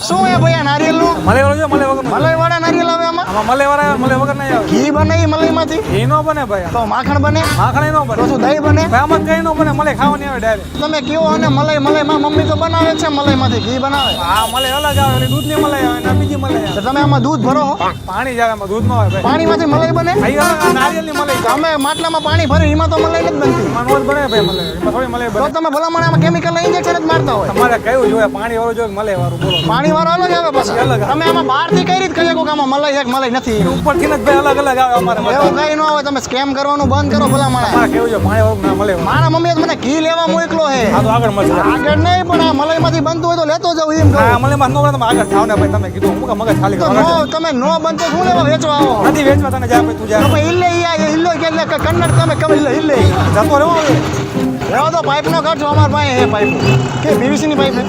શું હે ભાઈ આ નારિયેળનું? મલાઈ વાળો જો મલાઈ વગર મલાઈ વાળા નારિયેળ આવે આમાં? આમાં મલાઈ વાળા મલાઈ વગર નહીં આવે. ઘી બને ઈ મલાઈમાંથી? ઘી નો બને ભાઈ. તો માખણ બને? માખણ નો બને. તો શું દહીં બને? ભાઈ આમાં કઈ નો બને, મલાઈ ખાવાની આવે ડાયરેક્ટ. તમે કયો અને મલાઈ માં મમ્મી તો બનાવે છે, મલાઈમાંથી ઘી બનાવે. હા મલાઈ અલગ આવે, એટલે દૂધની મલાઈ આવે ને બીજી મલાઈ આવે. તો તમે આમાં દૂધ ભરો હો? પાણી જાય આમાં, દૂધ નો આવે ભાઈ. પાણીમાંથી મલાઈ બને? અહીં અલગ નારિયેળની મલાઈ તો અમે માટલામાં પાણી ભરી એમાં તો મલાઈ નથી બનતી. એમાં નો જ બને ભાઈ મલાઈ, એમાં થોડી મલાઈ તો બને. તમે ભલામણ આમાં કેમિકલ ઇન્જેક્શન જ મારતા હોય. તમારે કયું જોઈએ, પાણી વાળું જોઈએ મલાઈ વાળું, બોલો. પાણી વાળો અલગ આવે પછી. અલગ આવે. તમે આમાં બહારથી કઈ રીતે કહી શકો કે આમાં મલાઈ એક મલાઈ નથી? ઉપરથી જ ભાઈ અલગ અલગ આવે અમારે. એવું કઈ ન આવે. તમે સ્કેમ કરવાનું બંધ કરો ભલામણ. તમારે કેવું છે પાણી વાળું ના મલાઈ વાળું. મારા મમ્મીએ મને ઘી લેવા મોકલો હે. હા તો આગળ મળશે. આગળ નહીં પણ આ મલાઈમાંથી બનતું હોય તો લેતો જાવ એમ કહું. હા મલાઈમાં નો બને તમે આગળ થાવ ને ભાઈ, તમે કીધું હું કે મગજ ખાલી તો કરો. નો તમે નો બનતો શું લેવા વેચવા આવો? નથી વેચવા, તને જા ભાઈ તું જા. તો ભાઈ ઇલ્લે ઇલ્લો કે કન્નડ તમે કહો ઇલ્લે જતો રહેવો હવે. રહેવા તો પાઇપનો ખર્ચ અમાર પાસે હે પાઇપ કે પીવીસી ની પાઇપ હે